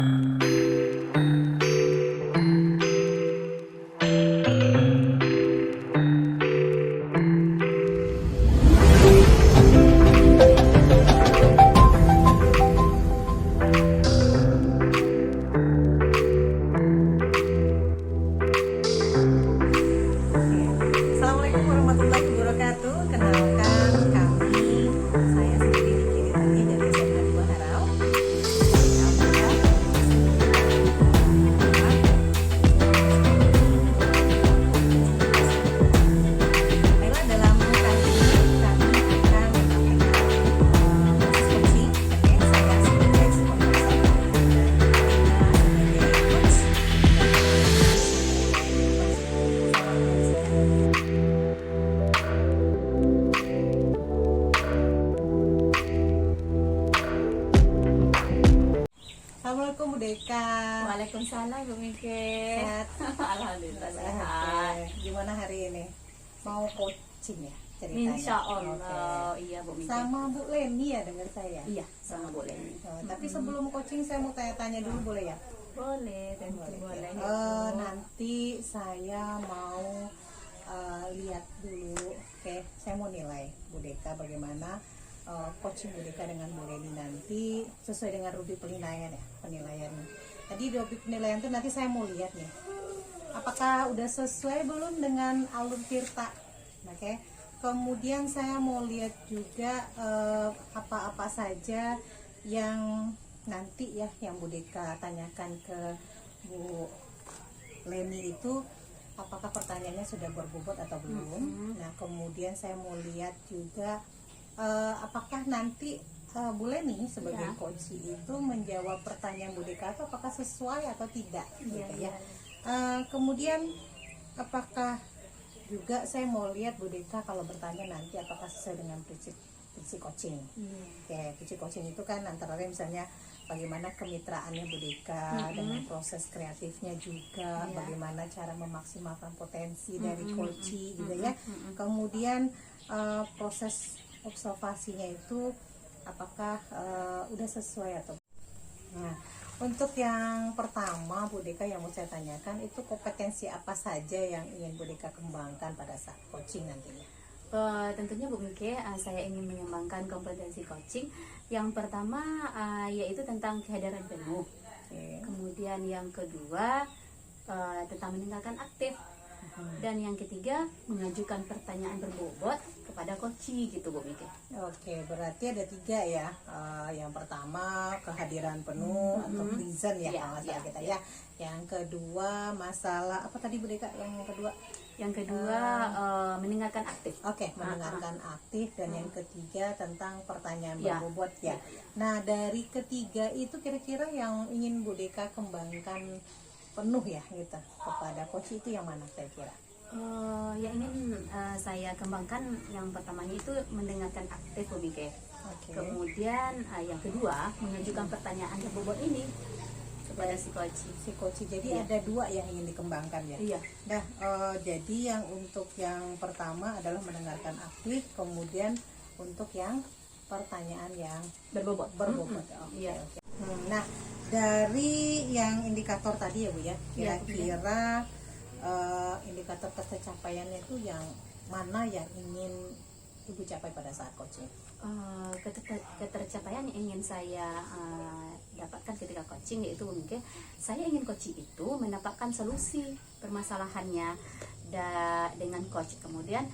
Assalamualaikum warahmatullahi wabarakatuh. Kenalkan kami, saya sendiri Kiri Tani dari SMA 2 Harau. Baiklah, dalam kali ini kami akan proses coaching. Oke, saya sebagai supervisor dan sebagai coach. Assalamualaikum Bu Deka. Waalaikumsalam Bu Mike. Sehat? Alhamdulillah sehat. Gimana hari ini? Mau coaching ya ceritanya? Insya Allah. Oke. Iya Bu Mike. Sama Bu Leni ya dengar saya? Iya sama boleh. Tapi sebelum coaching saya mau tanya-tanya dulu boleh ya? Boleh, tentu boleh. Nanti saya mau lihat dulu. Oke, saya mau nilai Bu Deka bagaimana coaching Bu Deka dengan Bu Leni nanti sesuai dengan rubrik penilaian ya, penilaiannya. Jadi di rubrik penilaian itu nanti saya mau lihat nih, apakah udah sesuai belum dengan alur Tirta. Oke. Kemudian saya mau lihat juga apa-apa saja yang nanti ya yang Bu Deka tanyakan ke Bu Leni itu, apakah pertanyaannya sudah berbobot atau belum. Nah kemudian saya mau lihat juga apakah nanti Bu Leni sebagai Ya. coach itu menjawab pertanyaan Bu Deka itu apakah sesuai atau tidak gitu ya. Kemudian apakah juga saya mau lihat Bu Deka kalau bertanya nanti apakah sesuai dengan prinsip coaching. Oke, prinsip coaching itu kan antara lain misalnya bagaimana kemitraannya Bu Deka dengan proses kreatifnya juga, bagaimana cara memaksimalkan potensi dari coaching gitu ya. Kemudian proses observasinya itu apakah udah sesuai atau. Nah, untuk yang pertama Bu Deka yang mau saya tanyakan itu kompetensi apa saja yang ingin Bu Deka kembangkan pada saat coaching nantinya? Tentunya Bu Mike, saya ingin mengembangkan kompetensi coaching. Yang pertama yaitu tentang kehadiran penuh. Kemudian yang kedua tentang meninggalkan aktif. Dan yang ketiga mengajukan pertanyaan berbobot kepada coaching gitu Bu Mike. Oke, berarti ada 3 ya. Yang pertama kehadiran penuh atau present ya, kalau nggak salah kita ya. Yang kedua masalah apa tadi Bu Deka? Yang kedua? Yang kedua meninggalkan aktif. Oke, mendengarkan aktif. Dan yang ketiga tentang pertanyaan Ya. berbobot ya. Nah dari ketiga itu kira-kira yang ingin Bu Deka kembangkan penuh ya gitu kepada coach itu yang mana saya kira? Yang ingin saya kembangkan yang pertamanya itu mendengarkan aktif Bu Mike. Oke. Kemudian yang kedua mengajukan pertanyaan berbobot ini kepada si coaching. Si coach jadi ada 2 yang ingin dikembangkan ya. Iya. Nah, jadi yang untuk yang pertama adalah mendengarkan aktif, kemudian untuk yang pertanyaan yang Berbobot. berbobot. Iya. Oke. Nah, dari yang indikator tadi ya Bu ya, kira-kira indikator ketercapaiannya itu yang mana yang ingin Ibu capai pada saat coaching? Ketercapaian yang ingin saya dapatkan ketika coaching yaitu mungkin saya ingin coaching itu mendapatkan solusi permasalahannya dengan coach. Kemudian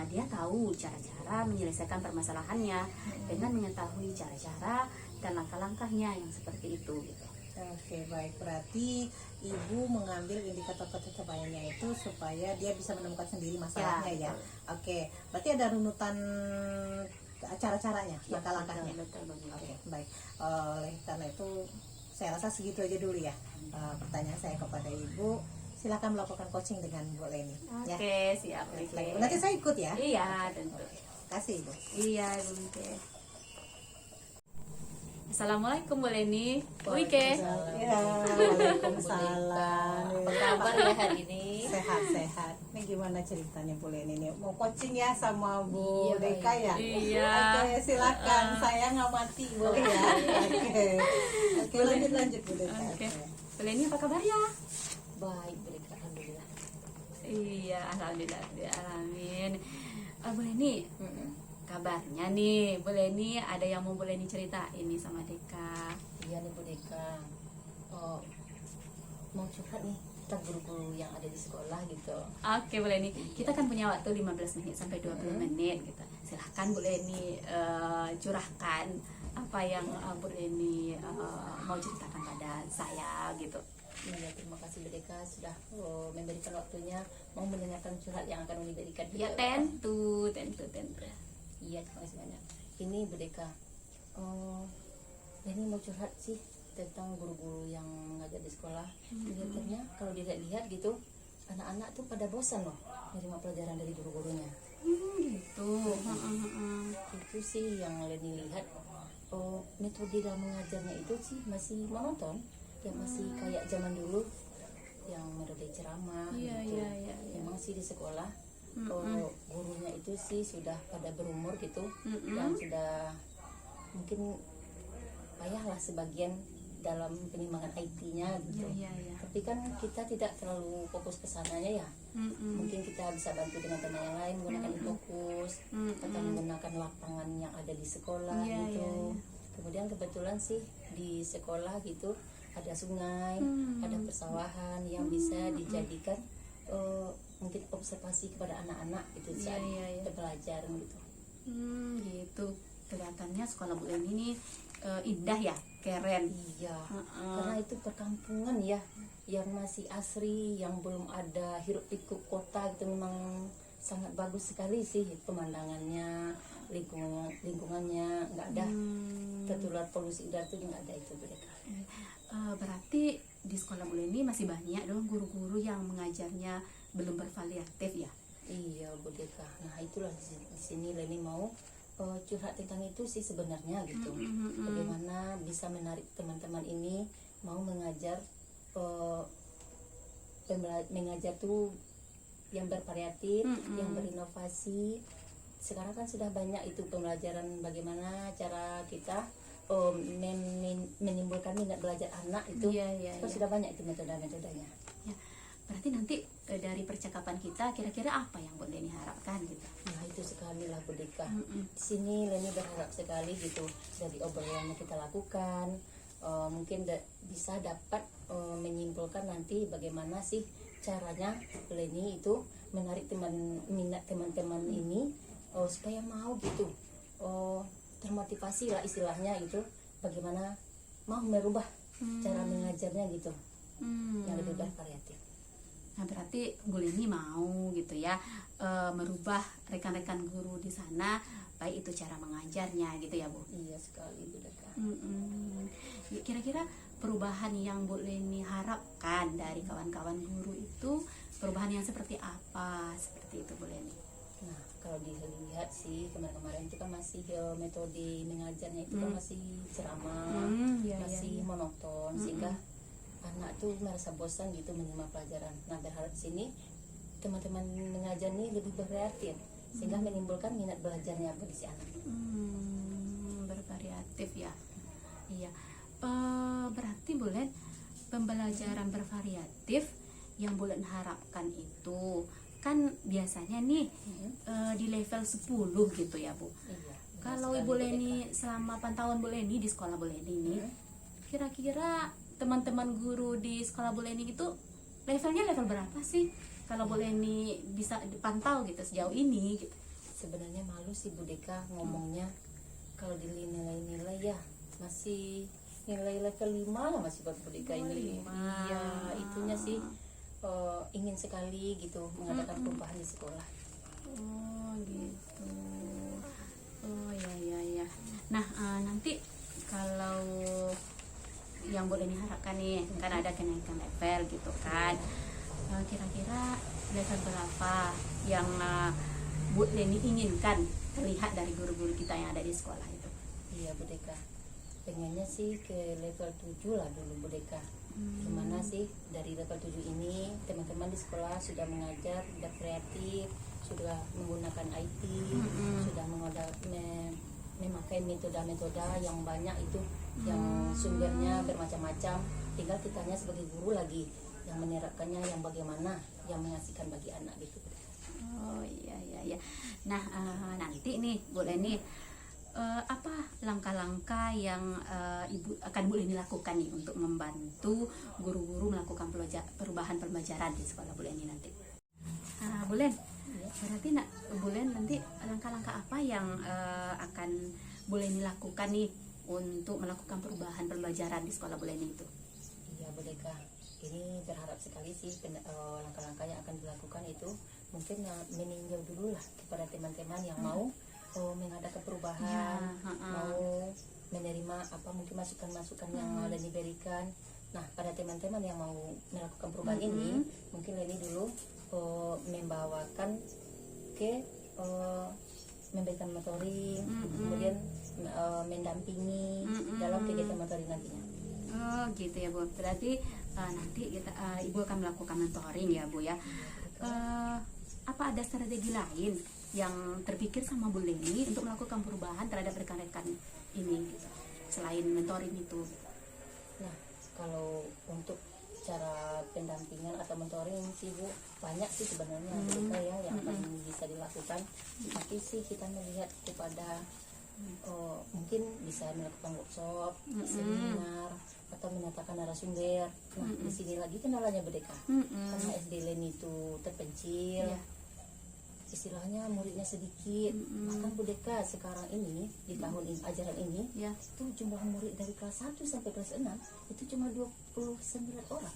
dia tahu cara-cara menyelesaikan permasalahannya dengan mengetahui cara-cara dan langkah-langkahnya yang seperti itu gitu. Oke, baik. Berarti Ibu mengambil indikator ketercapaiannya itu supaya dia bisa menemukan sendiri masalahnya ya. Oke, berarti ada runutan cara-caranya, langkah-langkahnya. Betul. Oke, baik. Oleh karena itu saya rasa segitu aja dulu ya. Pertanyaan saya kepada Ibu. Silakan melakukan coaching dengan Bu Leni. Ya. Oke, siap. Nanti saya ikut ya. Iya, tentu. Terima kasih Ibu. Iya, Ibu Mike. Assalamualaikum Bu Leni. Bu Ike. Ya, waalaikumsalam. Apa kabar ya hari ini? Sehat-sehat. Ini gimana ceritanya Bu Leni nih? Mau coaching ya sama Bu Iya, Deka ya? Iya. Oke, silakan. Saya ngamati boleh ya? Oke. Oke, lanjut Bu Deka. Oke. Bu Leni apa kabarnya? Baik, baik, alhamdulillah. Iya, alhamdulillah. Alamin. Bu Leni, Mm-mm. kabarnya nih, Bu Leni ada yang mau Bu Leni ceritain ini sama Deka. Iya nih Bu Deka. Oh, mau curhat nih tentang guru-guru yang ada di sekolah gitu. Oke Bu Leni, kita kan punya waktu 15 menit sampai 20 menit gitu. Silahkan Bu Leni curahkan apa yang Bu Leni mau ceritakan pada saya gitu. Iya, terima kasih Bu Deka sudah memberikan waktunya mau mendengarkan curhat yang akan diberikan. Ya tentu. Iya, terima kasih banyak. Ini Bu Deka, ini mau curhat sih tentang guru-guru yang mengajar di sekolah. Kelihatannya kalau dilihat gitu, anak-anak tuh pada bosan loh menerima pelajaran dari guru-gurunya. Gitu. Itu sih yang Leni lihat. Metode dalam mengajarnya itu sih masih monoton, yang masih kayak zaman dulu, yang metode ceramah Iya, gitu. iya. Memang sih di sekolah gurunya itu sih sudah pada berumur gitu, Mm-mm. dan sudah mungkin payahlah sebagian dalam pengembangan IT-nya gitu. Iya. Tapi kan kita tidak terlalu fokus ke sananya ya. Mungkin kita bisa bantu dengan teman yang lain menggunakan fokus atau menggunakan lapangan yang ada di sekolah Iya, gitu. iya. Kemudian kebetulan sih di sekolah gitu ada sungai, ada persawahan yang bisa dijadikan mungkin observasi kepada anak-anak gitu saat Iya. belajar gitu. Gitu. Kelihatannya sekolah Bu Leni ini indah ya, keren. Iya, karena itu perkampungan ya, yang masih asri, yang belum ada hiruk pikuk kota itu memang sangat bagus sekali sih pemandangannya, lingkungannya nggak ada tertular polusi udara itu nggak ada itu mereka. Berarti di sekolah Bu Leni masih banyak dong guru-guru yang mengajarnya belum bervariatif ya. Iya Bu Deka, nah itulah di sini Leni mau curhat tentang itu sih sebenarnya gitu. Bagaimana bisa menarik teman-teman ini mau mengajar mengajar tuh yang bervariatif, yang berinovasi. Sekarang kan sudah banyak itu pembelajaran bagaimana cara kita menimbulkan minat belajar anak itu. Iya. Sudah banyak itu metode-metodenya. Ya, berarti nanti dari percakapan kita kira-kira apa yang Bu Leni harapkan gitu. Nah itu sekali lah Bu Deka. Di sini Leni berharap sekali gitu dari obrolan yang kita lakukan mungkin bisa dapat menyimpulkan nanti bagaimana sih caranya Leni itu menarik minat teman-teman ini supaya mau gitu termotivasi lah istilahnya itu, bagaimana mau merubah cara mengajarnya gitu yang lebih bervariatif. Nah berarti Bu Leni mau gitu ya merubah rekan-rekan guru di sana, baik itu cara mengajarnya gitu ya Bu. Iya sekali Bu Deka. Kira-kira perubahan yang Bu Leni harapkan dari kawan-kawan guru itu perubahan yang seperti apa, seperti itu Bu Leni? Nah kalau dilihat sih kemarin-kemarin itu kan masih metode mengajarnya itu kan masih ceramah, masih monoton, sehingga anak tuh merasa bosan gitu menerima pelajaran. Nah berharap sini teman-teman mengajar ini lebih berkreatif sehingga menimbulkan minat belajarnya bagi si anak. Bervariatif ya. Iya. Berarti Bu Len, pembelajaran bervariatif yang Bu Len harapkan itu kan biasanya nih di level 10 gitu ya Bu. Iya, Kalau Ibu Leni selama pantauan Bu Leni di sekolah Bu Leni ini, kira-kira teman-teman guru di sekolah Bu Leni itu levelnya level berapa sih? Kalau Bu Leni bisa dipantau gitu sejauh ini gitu. Sebenarnya malu sih Bu Deka ngomongnya, kalau nilai-nilai ya masih nilai level 5 lah masih buat Bu Deka ini. Iya, itunya sih ingin sekali gitu mengadakan perubahan di sekolah. Oh gitu. Oh ya. Nah nanti kalau yang Bu Leni harapkan nih kan ada kenaikan level gitu kan, kira-kira level berapa yang Bu Leni inginkan terlihat dari guru-guru kita yang ada di sekolah itu? Iya Bu Deka, pengennya sih ke level 7 lah dulu Bu Deka. Gimana sih dari level 7 ini teman-teman di sekolah sudah mengajar, sudah kreatif, sudah menggunakan IT, sudah memakai metode-metode yang banyak itu, yang sumbernya bermacam-macam. Tinggal kitanya sebagai guru lagi yang menerapkannya yang bagaimana, yang mengasihkan bagi anak gitu. Oh iya. Nah nanti nih boleh nih apa langkah-langkah yang Ibu akan Bu Leni lakukan nih untuk membantu guru-guru melakukan perubahan pembelajaran di sekolah Bu Leni nanti? Bu Len, berarti Bu Len nanti langkah-langkah apa yang akan Bu Leni lakukan nih untuk melakukan perubahan pembelajaran di sekolah Bu Leni itu? Iya Bu Deka, ini berharap sekali sih langkah-langkah yang akan dilakukan itu mungkin meninjau dulu lah kepada teman-teman yang mau mengadakan perubahan, mau menerima apa mungkin masukan-masukan yang Leni berikan. Nah, pada teman-teman yang mau melakukan perubahan ini, mungkin Leni dulu membawakan ke memberikan mentoring, kemudian mendampingi dalam kegiatan mentoring nantinya. Oh gitu ya Bu, berarti nanti kita, Ibu akan melakukan mentoring ya Bu ya. Apa ada strategi lain yang terpikir sama Bu Leni untuk melakukan perubahan terhadap rekan-rekan ini gitu, selain mentoring itu? Nah, kalau untuk cara pendampingan atau mentoring sih Bu, banyak sih sebenarnya yang akan bisa dilakukan. Tapi sih kita melihat kepada mungkin bisa melakukan workshop, seminar, atau menatakan narasumber. Nah, di sini lagi kendalanya Bu Deka, karena SD Leni itu terpencil. Istilahnya muridnya sedikit, bahkan Bu Deka sekarang ini di tahun ini, ajaran ini itu jumlah murid dari kelas 1 sampai kelas 6 itu cuma 29 orang.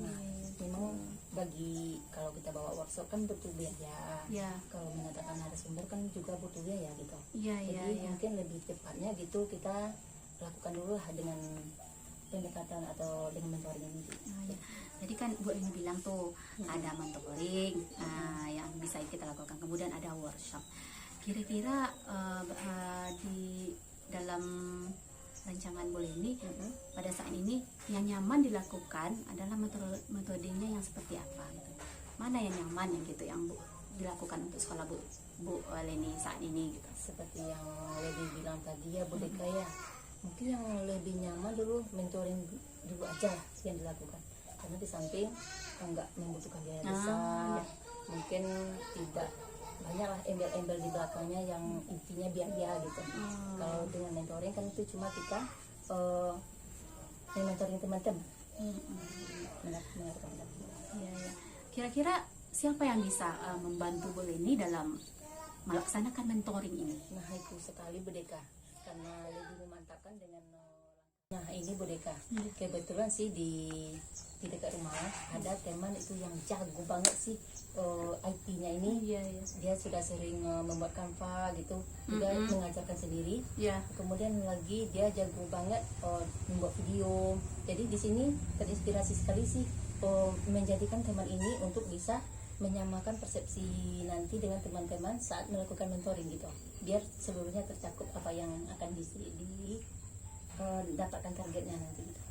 Nah, memang bagi kalau kita bawa workshop kan butuh biaya, kalau mengatakan narasumber kan juga butuh biaya gitu. Jadi mungkin lebih tepatnya gitu kita lakukan dulu lah dengan pendekatan atau dengan mentoring ini. Jadi kan Bu ini bilang tuh ada mentoring yang bisa kita lakukan, kemudian ada workshop. Kira-kira di dalam rancangan Bu Leni pada saat ini yang nyaman dilakukan adalah metodenya yang seperti apa gitu. Mana yang nyaman yang gitu yang Bu dilakukan untuk sekolah Bu Leni saat ini gitu. Seperti yang Leni bilang tadi ya Bu Deka ya, mungkin yang lebih nyaman dulu mentoring dulu aja yang dilakukan, karena di samping enggak membutuhkan biaya besar, mungkin tidak banyak lah embel-embel di belakangnya yang intinya biaya gitu. Kalau dengan mentoring kan itu cuma kita mentoring teman-teman. Kira-kira siapa yang bisa membantu Bu Leni dalam melaksanakan mentoring ini? Nah itu sekali Bu Deka, karena lebih memantapkan dengan nah ini Bu Deka, kebetulan sih di dekat rumah ada teman itu yang jago banget sih IT-nya ini. Dia sudah sering membuat Canva gitu, juga mengajarkan sendiri. Kemudian lagi dia jago banget membuat video. Jadi di sini terinspirasi sekali sih menjadikan teman ini untuk bisa menyamakan persepsi nanti dengan teman-teman saat melakukan mentoring gitu, biar seluruhnya tercakup apa yang akan dapatkan targetnya nanti gitu.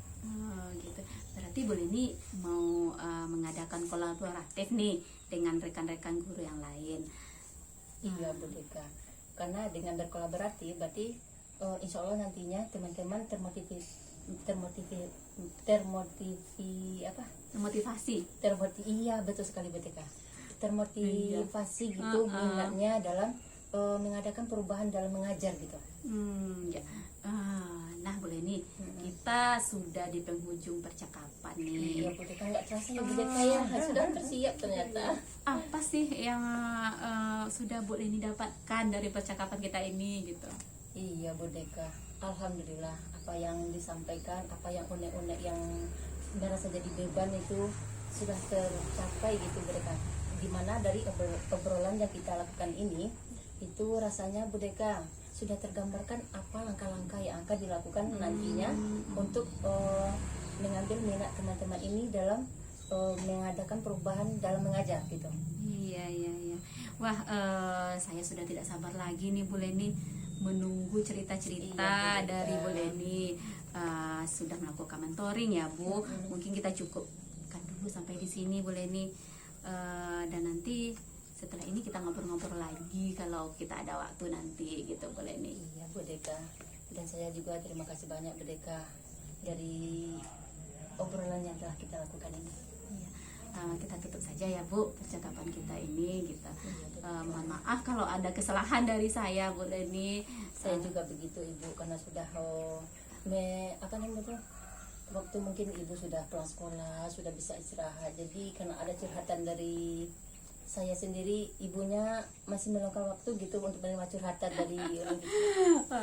Gitu. Berarti Bu Leni mau mengadakan kolaboratif nih dengan rekan-rekan guru yang lain. Iya Bu Deka, karena dengan berkolaboratif berarti insya Allah nantinya teman-teman iya betul sekali Bu Deka, termotivasi gitu minatnya dalam mengadakan perubahan dalam mengajar gitu. Nah Bu Leni, kita sudah di penghujung percakapan nih. Iya Bu Deka, nggak terasa ya Bu Deka ya, sudah bersiap ternyata. Apa sih yang sudah Bu Leni dapatkan dari percakapan kita ini gitu? Iya Bu Deka, alhamdulillah apa yang disampaikan, apa yang unek-unek yang merasa jadi beban itu sudah tercapai gitu Bu Deka. Dimana dari obrolan yang kita lakukan ini itu rasanya Bu Deka sudah tergambarkan apa langkah-langkah yang akan dilakukan nantinya untuk mengambil minat teman-teman ini dalam mengadakan perubahan dalam mengajar gitu. Iya. Wah, saya sudah tidak sabar lagi nih Bu Leni menunggu cerita-cerita Iya, Bu dari Deka. Bu Leni. Sudah melakukan mentoring ya Bu. Mungkin kita cukupkan dulu sampai di sini Bu Leni. Dan nanti setelah ini kita ngobrol-ngobrol lagi kalau kita ada waktu nanti gitu Bu Leni. Iya Bu Deka, dan saya juga terima kasih banyak Bu Deka dari obrolan yang telah kita lakukan ini. Iya. Kita tutup saja ya Bu percakapan kita ini gitu. Mohon maaf kalau ada kesalahan dari saya Bu Leni. Saya juga begitu Ibu, karena sudah apa namanya tuh, waktu mungkin Ibu sudah pulang sekolah, sudah bisa istirahat. Jadi karena ada curhatan dari saya sendiri, ibunya masih meluangkan waktu gitu untuk menerima curhatan dari orang gitu.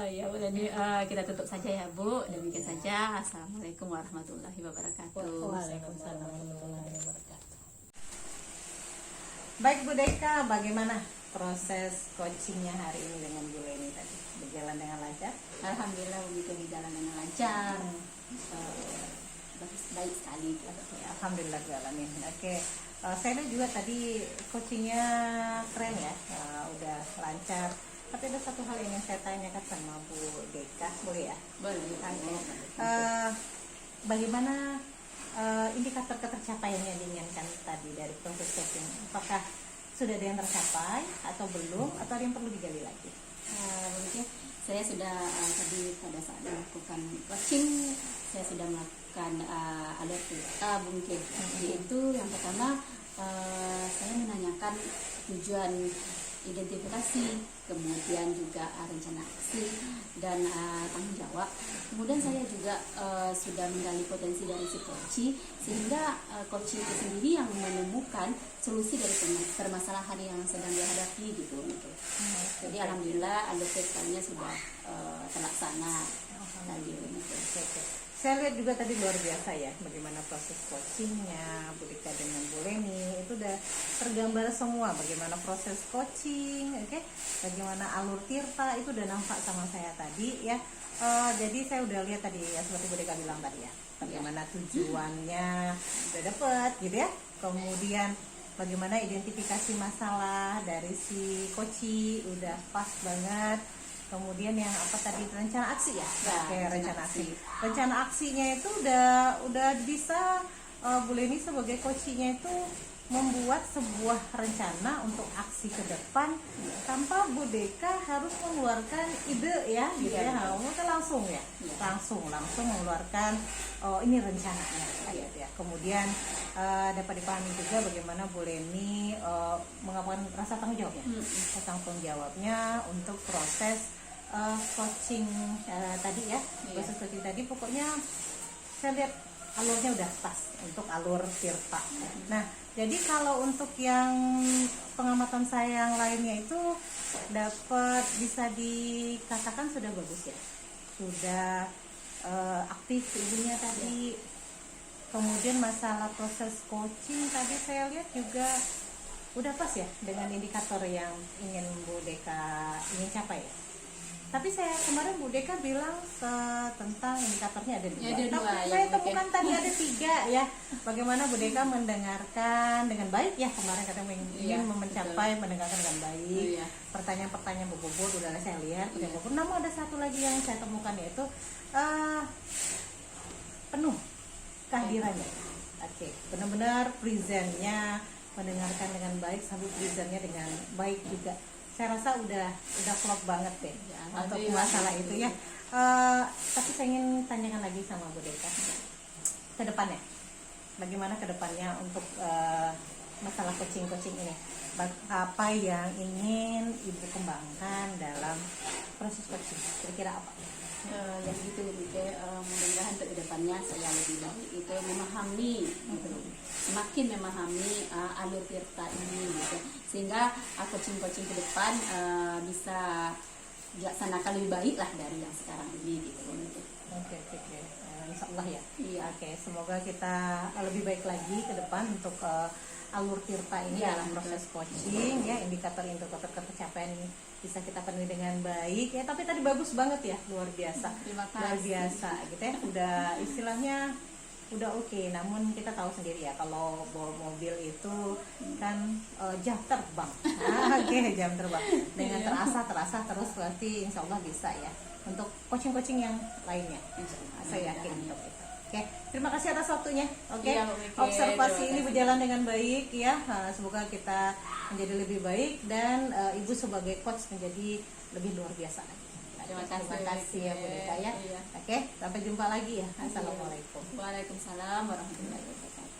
Ya Bu Leni, kita tutup saja ya Bu. Demikian saja. Assalamualaikum warahmatullahi wabarakatuh. Waalaikumsalam warahmatullahi wabarakatuh. Baik Bu Deka, bagaimana proses coachingnya hari ini dengan Bu Leni tadi? Berjalan dengan lancar? Alhamdulillah begitu berjalan dengan lancar. Baik sekali. Alhamdulillah jalanin. Oke, saya lihat juga tadi coachingnya keren ya, udah lancar. Tapi ada satu hal yang ingin saya tanyakan sama Bu Deka, boleh ya? Boleh. Bagaimana indikator ketercapaiannya yang diinginkan tadi dari proses coaching? Apakah sudah ada yang tercapai atau belum, atau ada yang perlu digali lagi? Mungkin saya sudah tadi pada saat melakukan coaching, saya sudah melakukan alert kita mungkin, yaitu yang pertama saya menanyakan tujuan identifikasi, kemudian juga rencana aksi dan tanggung jawab. Kemudian saya juga sudah menggali potensi dari si coach, sehingga coach itu sendiri yang menemukan solusi dari permasalahan yang sedang dihadapi gitu. Jadi alhamdulillah alokasinya sudah terlaksana tadi. Saya lihat juga tadi luar biasa ya, bagaimana proses coachingnya Bu Deka dengan Bu Leni itu udah tergambar semua, bagaimana proses coaching, oke, bagaimana alur tirta itu udah nampak sama saya tadi ya. Jadi saya udah lihat tadi ya, seperti Bu Deka bilang tadi ya, bagaimana tujuannya udah dapet gitu ya. Kemudian bagaimana identifikasi masalah dari si coach udah pas banget. Kemudian yang apa tadi, rencana aksi ya? Oke, rencana aksi. Rencana aksinya itu udah bisa Bu Leni sebagai coachnya itu membuat sebuah rencana untuk aksi ke depan tanpa Bu Deka harus mengeluarkan ide ya, gitu ya. Kita langsung ya, langsung mengeluarkan ini rencananya, gitu ya. Kemudian dapat dipahami juga bagaimana Bu Leni mengapakan rasa tanggung jawabnya, tanggung jawabnya untuk proses coaching tadi ya, proses coaching tadi pokoknya saya lihat alurnya udah pas untuk alur tirta. Nah, jadi kalau untuk yang pengamatan saya yang lainnya itu dapat bisa dikatakan sudah bagus ya, sudah aktif ibunya tadi. Kemudian masalah proses coaching tadi saya lihat juga udah pas ya dengan indikator yang ingin Bu Deka ingin capai ya. Tapi saya kemarin Bu Deka bilang tentang indikatornya ada dua. Tapi saya temukan tadi ada 3 ya. Bagaimana Bu Deka mendengarkan dengan baik ya, kemarin katanya ingin mencapai mendengarkan dengan baik. Pertanyaan-pertanyaan Bu Bobot udah saya lihat. Namun ada satu lagi yang saya temukan, yaitu penuh kehadirannya. Oke, benar-benar presentnya, mendengarkan dengan baik sambil presentnya dengan baik juga. Saya rasa udah klop banget deh untuk masalah itu ya. Tapi saya ingin tanyakan lagi sama Bu Deka ke depannya, bagaimana ke depannya untuk masalah coaching ini, apa yang ingin Ibu kembangkan dalam proses coaching, kira-kira apa? Yang itu mudah-mudahan untuk kedepannya saya lebih baik itu memahami, semakin memahami alur tirta ini gitu, sehingga coaching ke depan bisa dilaksanakan lebih baik lah dari yang sekarang ini gitu. Oke. Insya Allah ya. Iya. Oke, semoga kita lebih baik lagi ke depan untuk alur tirta ini dalam proses coaching ya, indikator tercapaian ini bisa kita penuhi dengan baik ya. Tapi tadi bagus banget ya, luar biasa. Terima kasih. Luar biasa gitu ya. Udah istilahnya udah oke. Namun kita tahu sendiri ya kalau bawa mobil itu kan jam terbang. Oke, jam terbang. Dengan terasa terus berarti insya Allah bisa ya untuk coaching yang lainnya. Saya yakin untuk itu. Oke, terima kasih atas waktunya. Oke, Iya, Mbak Miki, observasi terima ini kasih. berjalan dengan baik ya. Semoga kita menjadi lebih baik dan ibu sebagai coach menjadi lebih luar biasa lagi. Terima kasih, Terima kasih ya Bu Deka ya. Iya. Oke, sampai jumpa lagi ya. Assalamualaikum. Waalaikumsalam warahmatullahi wabarakatuh.